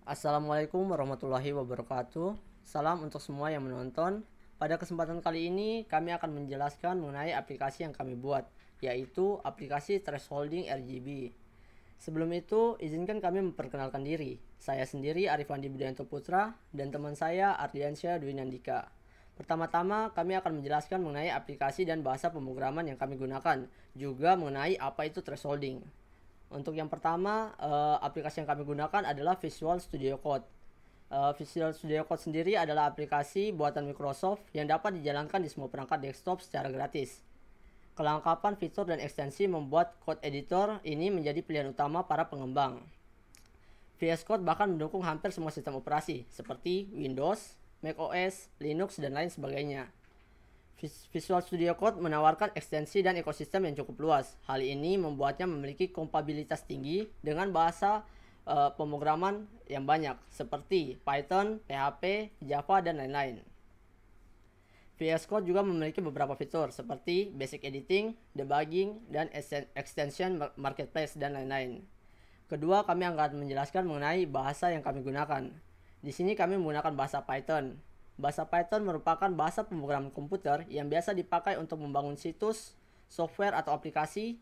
Assalamualaikum warahmatullahi wabarakatuh. Salam untuk semua yang menonton. Pada kesempatan kali ini kami akan menjelaskan mengenai aplikasi yang kami buat, yaitu aplikasi thresholding RGB. Sebelum itu, izinkan kami memperkenalkan diri. Saya sendiri Arif Andi Budianto Putra dan teman saya Ardiansyah Dwi Nandika. Pertama-tama kami akan menjelaskan mengenai aplikasi dan bahasa pemrograman yang kami gunakan, juga mengenai apa itu thresholding. Untuk yang pertama, aplikasi yang kami gunakan adalah Visual Studio Code. Visual Studio Code sendiri adalah aplikasi buatan Microsoft yang dapat dijalankan di semua perangkat desktop secara gratis. Kelengkapan fitur dan ekstensi membuat code editor ini menjadi pilihan utama para pengembang. VS Code bahkan mendukung hampir semua sistem operasi seperti Windows, macOS, Linux, dan lain sebagainya. Visual Studio Code menawarkan ekstensi dan ekosistem yang cukup luas. Hal ini membuatnya memiliki kompatibilitas tinggi dengan bahasa pemrograman yang banyak seperti Python, PHP, Java, dan lain-lain. VS Code juga memiliki beberapa fitur seperti basic editing, debugging, dan extension marketplace, dan lain-lain. Kedua, kami akan menjelaskan mengenai bahasa yang kami gunakan. Di sini kami menggunakan bahasa Python. Bahasa Python merupakan bahasa pemrograman komputer yang biasa dipakai untuk membangun situs, software atau aplikasi,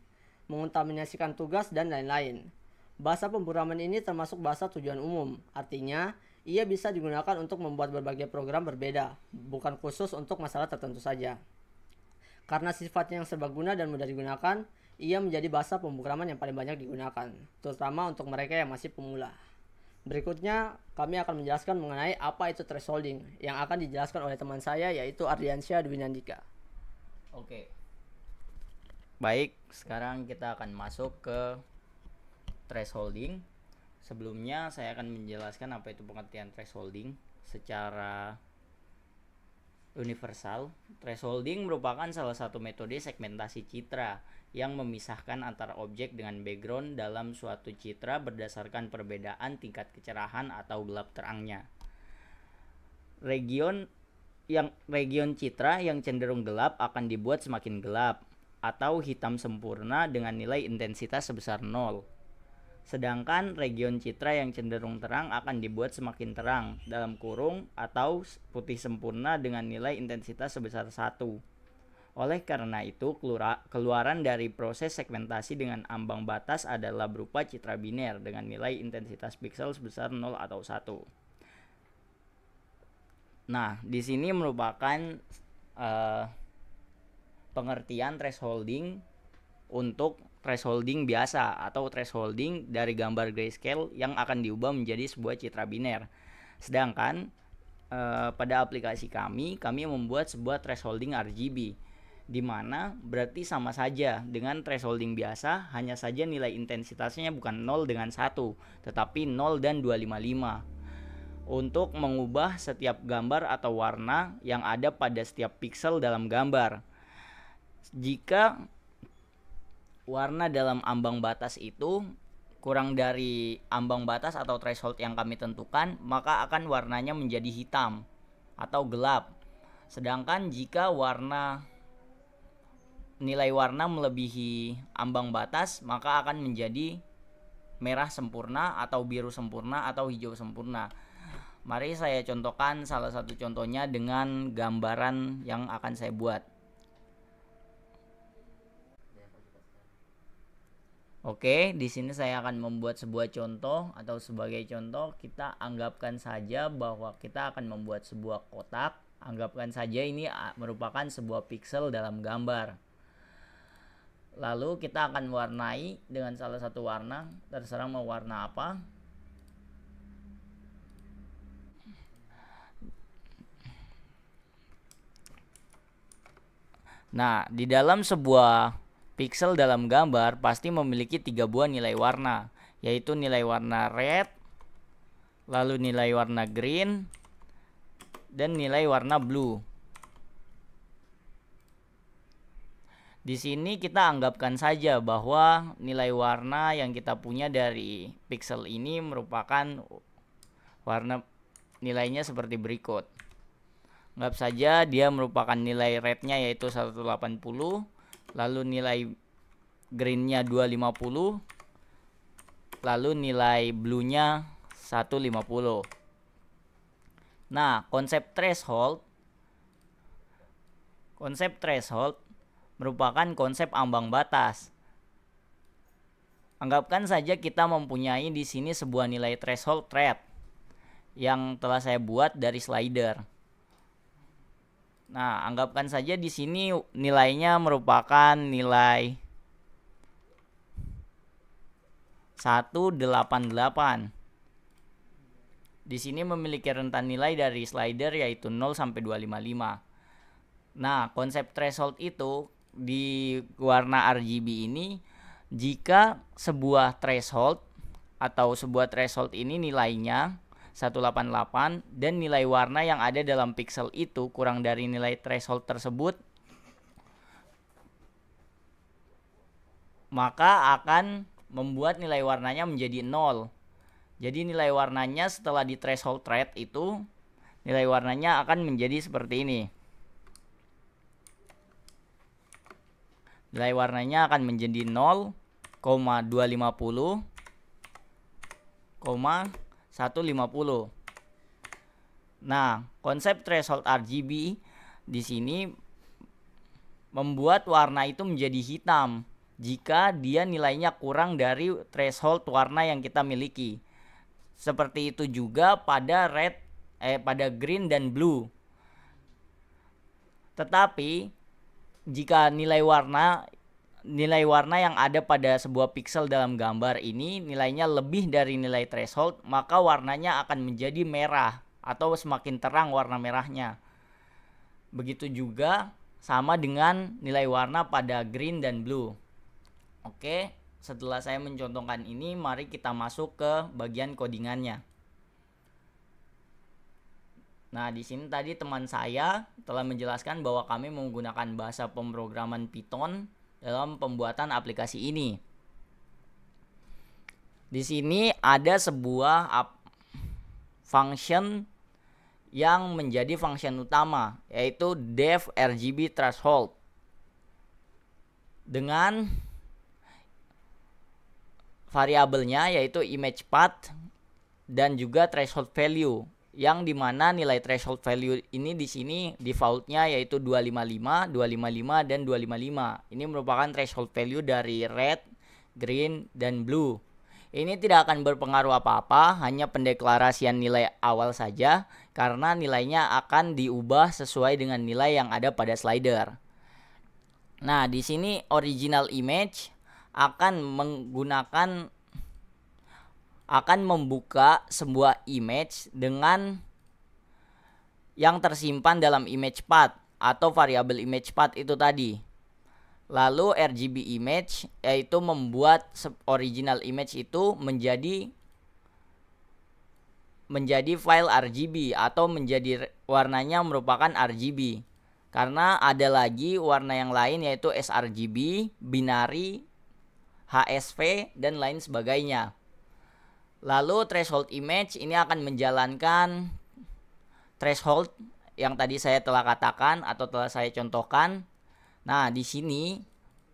mengontaminasikan tugas, dan lain-lain. Bahasa pemrograman ini termasuk bahasa tujuan umum, artinya ia bisa digunakan untuk membuat berbagai program berbeda, bukan khusus untuk masalah tertentu saja. Karena sifatnya yang serbaguna dan mudah digunakan, ia menjadi bahasa pemrograman yang paling banyak digunakan, terutama untuk mereka yang masih pemula. Berikutnya, kami akan menjelaskan mengenai apa itu thresholding yang akan dijelaskan oleh teman saya, yaitu Ardiansyah Dwi Nandika. Oke. Baik, sekarang kita akan masuk ke thresholding. Sebelumnya saya akan menjelaskan apa itu pengertian thresholding secara universal. Thresholding merupakan salah satu metode segmentasi citra yang memisahkan antara objek dengan background dalam suatu citra berdasarkan perbedaan tingkat kecerahan atau gelap terangnya. Region citra yang cenderung gelap akan dibuat semakin gelap atau hitam sempurna dengan nilai intensitas sebesar 0. Sedangkan region citra yang cenderung terang akan dibuat semakin terang dalam kurung atau putih sempurna dengan nilai intensitas sebesar 1. Oleh karena itu, keluaran dari proses segmentasi dengan ambang batas adalah berupa citra biner dengan nilai intensitas piksel sebesar 0 atau 1. Nah, di sini merupakan pengertian thresholding untuk thresholding biasa atau thresholding dari gambar grayscale yang akan diubah menjadi sebuah citra biner. Sedangkan pada aplikasi kami membuat sebuah thresholding RGB, di mana berarti sama saja dengan thresholding biasa, hanya saja nilai intensitasnya bukan 0 dengan 1, tetapi 0 dan 255 untuk mengubah setiap gambar atau warna yang ada pada setiap piksel dalam gambar. Jika warna dalam ambang batas itu kurang dari ambang batas atau threshold yang kami tentukan, maka akan warnanya menjadi hitam atau gelap. Sedangkan jika nilai warna melebihi ambang batas, maka akan menjadi merah sempurna atau biru sempurna atau hijau sempurna. Mari saya contohkan salah satu contohnya dengan gambaran yang akan saya buat. Oke, di sini saya akan membuat sebuah contoh, atau sebagai contoh kita anggapkan saja bahwa kita akan membuat sebuah kotak. Anggapkan saja ini merupakan sebuah piksel dalam gambar. Lalu kita akan warnai dengan salah satu warna, terserah mau warna apa. Nah, di dalam sebuah piksel dalam gambar pasti memiliki 3 buah nilai warna, yaitu nilai warna red, lalu nilai warna green, dan nilai warna blue. Di sini kita anggapkan saja bahwa nilai warna yang kita punya dari piksel ini merupakan warna nilainya seperti berikut. Anggap saja dia merupakan nilai rednya yaitu 180, lalu nilai greennya 250, lalu nilai bluenya 150. Nah, konsep threshold merupakan konsep ambang batas. Anggapkan saja kita mempunyai di sini sebuah nilai threshold thread yang telah saya buat dari slider. Nah, anggapkan saja di sini nilainya merupakan nilai 188. Di sini memiliki rentan nilai dari slider yaitu 0 sampai 255. Nah, konsep threshold itu di warna RGB ini, jika sebuah threshold ini nilainya 188 dan nilai warna yang ada dalam pixel itu kurang dari nilai threshold tersebut, maka akan membuat nilai warnanya menjadi 0. Jadi nilai warnanya setelah di threshold thread itu, nilai warnanya akan menjadi seperti ini. Nilai warnanya akan menjadi 0,250, 150. Nah, konsep threshold RGB di sini membuat warna itu menjadi hitam jika dia nilainya kurang dari threshold warna yang kita miliki. Seperti itu juga pada pada green dan blue. Tetapi jika nilai warna yang ada pada sebuah pixel dalam gambar ini nilainya lebih dari nilai threshold, maka warnanya akan menjadi merah atau semakin terang warna merahnya. Begitu juga sama dengan nilai warna pada green dan blue. Oke, setelah saya mencontohkan ini, mari kita masuk ke bagian codingannya. Nah, di sini tadi teman saya telah menjelaskan bahwa kami menggunakan bahasa pemrograman Python dalam pembuatan aplikasi ini. Di sini ada sebuah function yang menjadi function utama, yaitu def RGB threshold dengan variabelnya yaitu image path dan juga threshold value, yang dimana nilai threshold value ini di sini defaultnya yaitu 255, 255 dan 255. Ini merupakan threshold value dari red, green dan blue. Ini tidak akan berpengaruh apa-apa, hanya pendeklarasian nilai awal saja karena nilainya akan diubah sesuai dengan nilai yang ada pada slider. Nah, di sini original image akan membuka sebuah image dengan yang tersimpan dalam image path atau variabel image path itu tadi. Lalu RGB image yaitu membuat original image itu menjadi file RGB atau menjadi warnanya merupakan RGB. Karena ada lagi warna yang lain yaitu sRGB, binary, HSV dan lain sebagainya. Lalu threshold image ini akan menjalankan threshold yang tadi saya telah katakan atau telah saya contohkan. Nah, di sini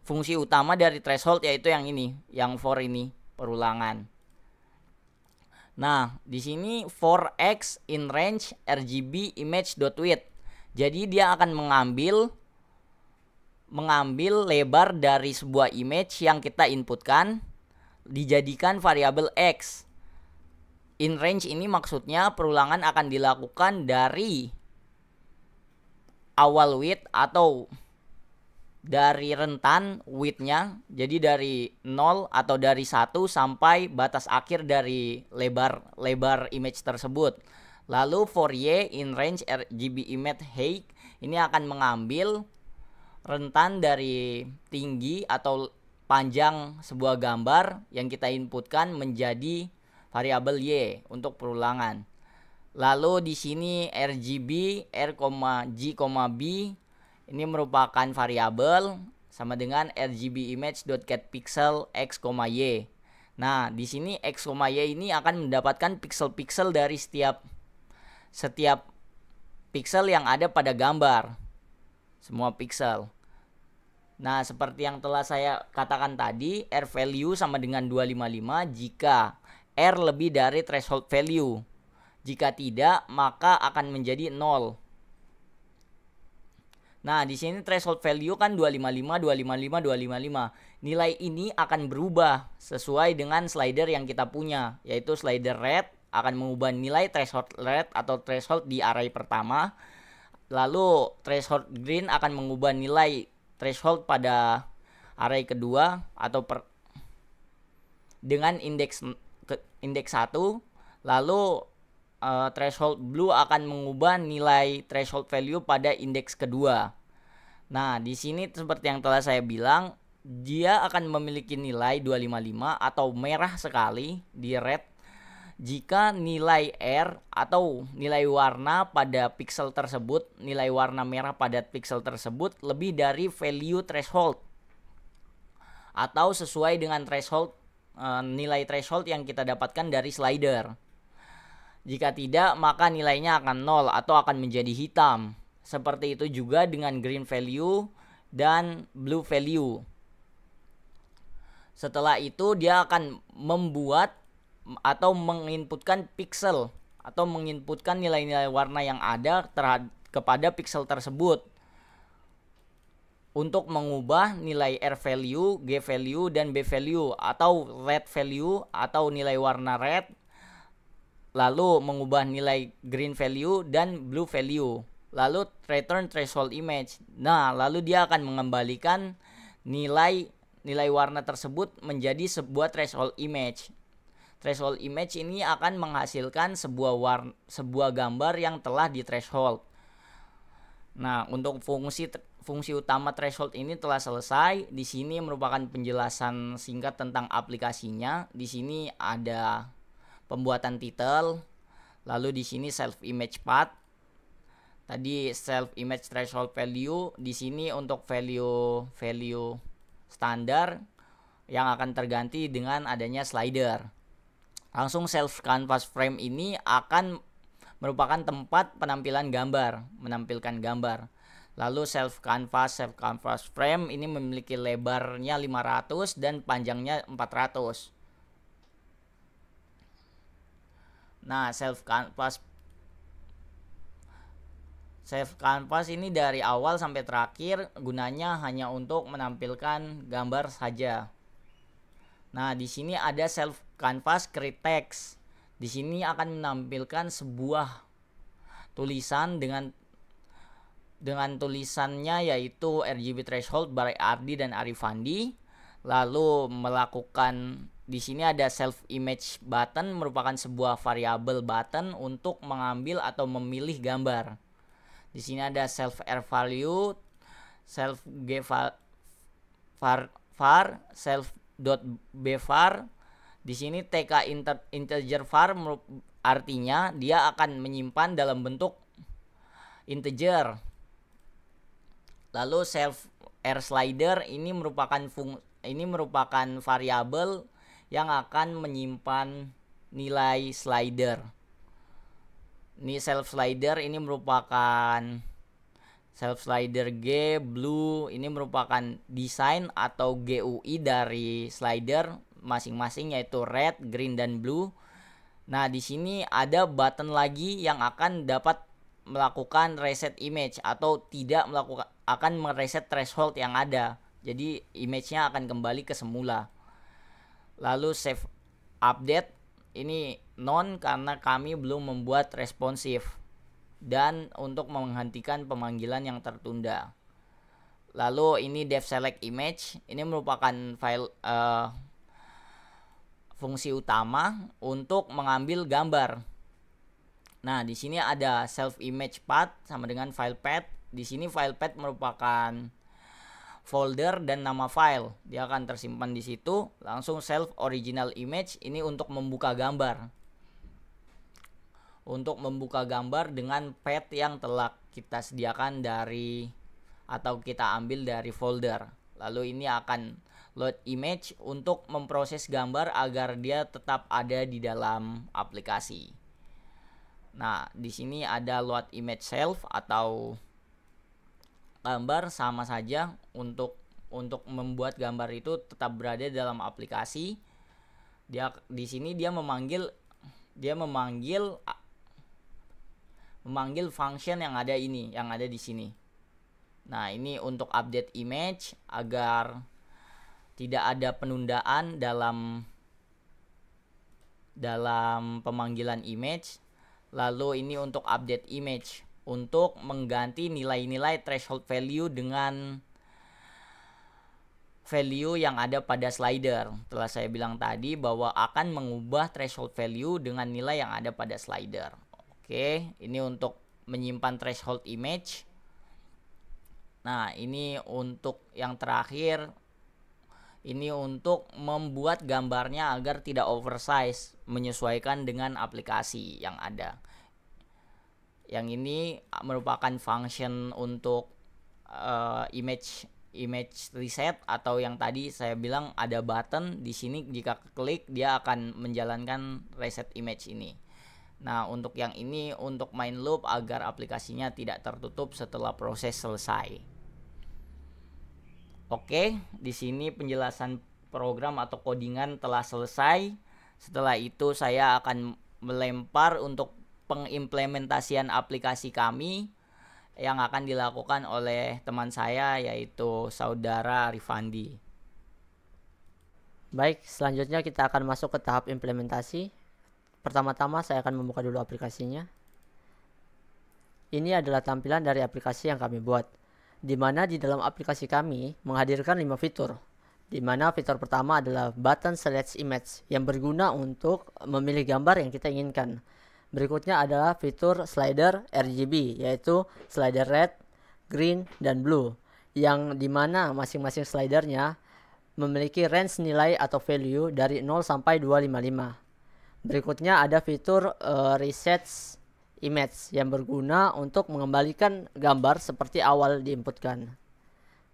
fungsi utama dari threshold yaitu yang ini, yang for ini, perulangan. Nah, di sini for x in range RGB image.width. Jadi dia akan mengambil lebar dari sebuah image yang kita inputkan dijadikan variabel x. In range ini maksudnya perulangan akan dilakukan dari awal width atau dari rentan width-nya, jadi dari 0 atau dari 1 sampai batas akhir dari lebar image tersebut. Lalu for y in range RGB image height ini akan mengambil rentan dari tinggi atau panjang sebuah gambar yang kita inputkan menjadi variabel y untuk perulangan. Lalu di sini RGB R,G, B ini merupakan variabel sama dengan RGB image.getPixel x, y. Nah, di sini x, y ini akan mendapatkan pixel-pixel dari setiap pixel yang ada pada gambar. Semua pixel. Nah, seperti yang telah saya katakan tadi, R value sama dengan 255 jika R lebih dari threshold value. Jika tidak, maka akan menjadi 0. Nah, di sini threshold value kan 255, 255, 255. Nilai ini akan berubah sesuai dengan slider yang kita punya, yaitu slider red akan mengubah nilai threshold red atau threshold di array pertama. Lalu threshold green akan mengubah nilai threshold pada array kedua atau dengan indeks 1. Lalu threshold blue akan mengubah nilai threshold value pada indeks kedua. Nah, di sini seperti yang telah saya bilang, dia akan memiliki nilai 255 atau merah sekali di red jika nilai R atau nilai warna pada pixel tersebut, nilai warna merah pada pixel tersebut lebih dari value threshold atau sesuai dengan threshold nilai threshold yang kita dapatkan dari slider. Jika tidak, maka nilainya akan 0 atau akan menjadi hitam. Seperti itu juga dengan green value dan blue value. Setelah itu dia akan membuat atau menginputkan pixel atau menginputkan nilai-nilai warna yang ada kepada pixel tersebut untuk mengubah nilai R value, G value, dan B value atau red value atau nilai warna red, lalu mengubah nilai green value dan blue value, lalu return threshold image. Nah, lalu dia akan mengembalikan nilai warna tersebut menjadi sebuah threshold image. Threshold image ini akan menghasilkan sebuah gambar yang telah di threshold. Nah, untuk fungsi utama threshold ini telah selesai. Di sini merupakan penjelasan singkat tentang aplikasinya. Di sini ada pembuatan title, lalu di sini self image path. Tadi self image threshold value, di sini untuk value standar yang akan terganti dengan adanya slider. Langsung self canvas frame ini akan merupakan tempat penampilan gambar, menampilkan gambar. Lalu self canvas frame ini memiliki lebarnya 500 dan panjangnya 400. Nah, self canvas ini dari awal sampai terakhir gunanya hanya untuk menampilkan gambar saja. Nah, di sini ada self canvas create text. Di sini akan menampilkan sebuah tulisan dengan tulisannya yaitu RGB threshold by Ardi dan Arifandi. Lalu melakukan di sini ada self image button, merupakan sebuah variabel button untuk mengambil atau memilih gambar. Di sini ada self R value, self G var, self .b var. Di sini TK integer var artinya dia akan menyimpan dalam bentuk integer. Lalu self R slider ini merupakan variabel yang akan menyimpan nilai slider. Ini self slider ini merupakan self slider G, blue ini merupakan desain atau GUI dari slider masing-masing yaitu red, green dan blue. Nah, di sini ada button lagi yang akan dapat melakukan reset image atau tidak akan mereset threshold yang ada. Jadi image-nya akan kembali ke semula. Lalu save update ini non karena kami belum membuat responsif dan untuk menghentikan pemanggilan yang tertunda. Lalu ini dev select image, ini merupakan file fungsi utama untuk mengambil gambar. Nah, di sini ada self image path sama dengan file path. Di sini file path merupakan folder dan nama file. Dia akan tersimpan di situ. Langsung self original image ini untuk membuka gambar. Untuk membuka gambar dengan path yang telah kita sediakan dari atau kita ambil dari folder. Lalu ini akan load image untuk memproses gambar agar dia tetap ada di dalam aplikasi. Nah, di sini ada load image self atau gambar sama saja untuk membuat gambar itu tetap berada dalam aplikasi. Di sini dia memanggil function yang ada di sini. Nah, ini untuk update image agar tidak ada penundaan dalam pemanggilan image. Lalu ini untuk update image untuk mengganti nilai-nilai threshold value dengan value yang ada pada slider. Telah saya bilang tadi bahwa akan mengubah threshold value dengan nilai yang ada pada slider. Oke, ini untuk menyimpan threshold image. Nah, ini untuk yang terakhir, ini untuk membuat gambarnya agar tidak oversize, menyesuaikan dengan aplikasi yang ada. Yang ini merupakan function untuk image reset, atau yang tadi saya bilang ada button di sini, jika klik dia akan menjalankan reset image ini. Nah, untuk yang ini untuk main loop agar aplikasinya tidak tertutup setelah proses selesai. Oke, di sini penjelasan program atau codingan telah selesai. Setelah itu saya akan melempar untuk pengimplementasian aplikasi kami yang akan dilakukan oleh teman saya, yaitu saudara Rifandi. Baik, selanjutnya kita akan masuk ke tahap implementasi. Pertama-tama saya akan membuka dulu aplikasinya. Ini adalah tampilan dari aplikasi yang kami buat, di mana di dalam aplikasi kami menghadirkan 5 fitur. Di mana fitur pertama adalah button select image yang berguna untuk memilih gambar yang kita inginkan. Berikutnya adalah fitur slider RGB, yaitu slider red, green, dan blue, yang dimana masing-masing slidernya memiliki range nilai atau value dari 0 sampai 255. Berikutnya ada fitur reset image yang berguna untuk mengembalikan gambar seperti awal diinputkan.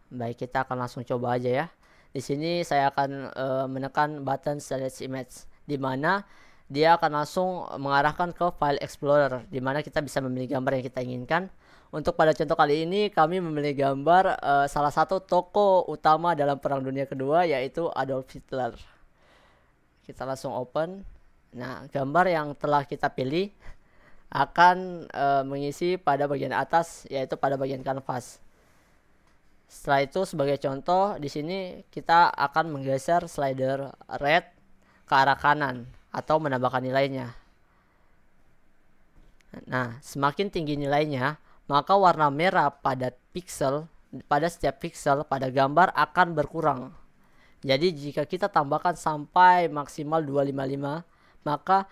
Baik, kita akan langsung coba aja ya. Di sini saya akan menekan button select image, di mana dia akan langsung mengarahkan ke file explorer, di mana kita bisa memilih gambar yang kita inginkan. Untuk pada contoh kali ini kami memilih gambar salah satu tokoh utama dalam Perang Dunia Kedua, yaitu Adolf Hitler. Kita langsung open. Nah, gambar yang telah kita pilih akan mengisi pada bagian atas, yaitu pada bagian kanvas. Setelah itu, sebagai contoh, di sini kita akan menggeser slider red ke arah kanan atau menambahkan nilainya. Nah, semakin tinggi nilainya, maka warna merah pada setiap pixel pada gambar akan berkurang. Jadi jika kita tambahkan sampai maksimal 255, maka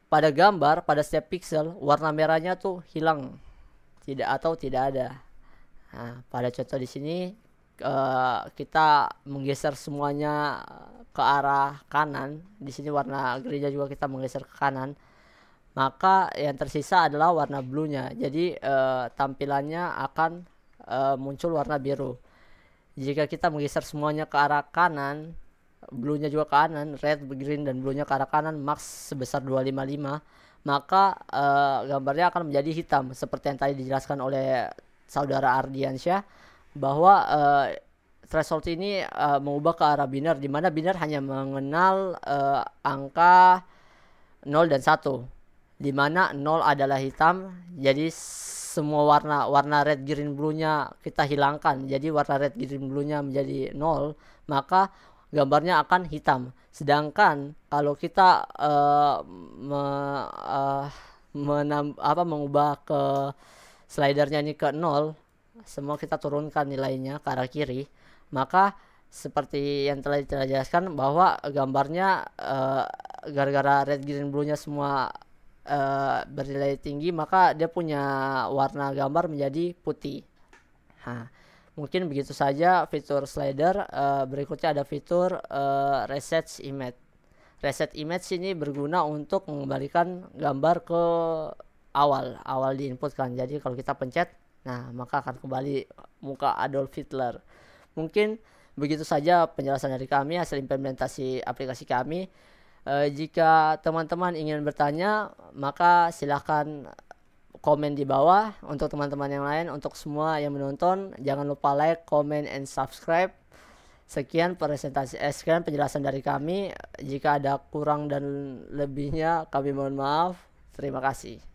pada gambar, pada setiap pixel, warna merahnya tuh hilang, tidak ada. Nah, pada contoh di sini kita menggeser semuanya ke arah kanan. Di sini warna greennya juga kita menggeser ke kanan. Maka yang tersisa adalah warna blue-nya. Jadi tampilannya akan muncul warna biru. Jika kita menggeser semuanya ke arah kanan, blue-nya juga ke kanan, red, green, dan blue-nya ke arah kanan, max sebesar 255, maka gambarnya akan menjadi hitam, seperti yang tadi dijelaskan oleh saudara Ardiansyah, bahwa threshold ini mengubah ke arah biner, di mana biner hanya mengenal angka 0 dan 1, di mana 0 adalah hitam. Jadi semua warna red, green, blue-nya kita hilangkan, jadi warna red, green, blue-nya menjadi 0, maka gambarnya akan hitam. Sedangkan kalau kita mengubah ke slidernya ini ke 0, semua kita turunkan nilainya ke arah kiri, maka seperti yang telah dijelaskan bahwa gambarnya gara-gara red, green, blue-nya semua bernilai tinggi, maka dia punya warna gambar menjadi putih. Nah, mungkin begitu saja fitur slider. Berikutnya ada fitur reset image. Reset image ini berguna untuk mengembalikan gambar ke awal diinputkan. Jadi kalau kita pencet, nah maka akan kembali muka Adolf Hitler. Mungkin begitu saja penjelasan dari kami hasil implementasi aplikasi kami. Jika teman-teman ingin bertanya, maka silahkan komen di bawah. Untuk teman-teman yang lain, untuk semua yang menonton, jangan lupa like, comment, and subscribe. Sekian sekian penjelasan dari kami. Jika ada kurang dan lebihnya kami mohon maaf. Terima kasih.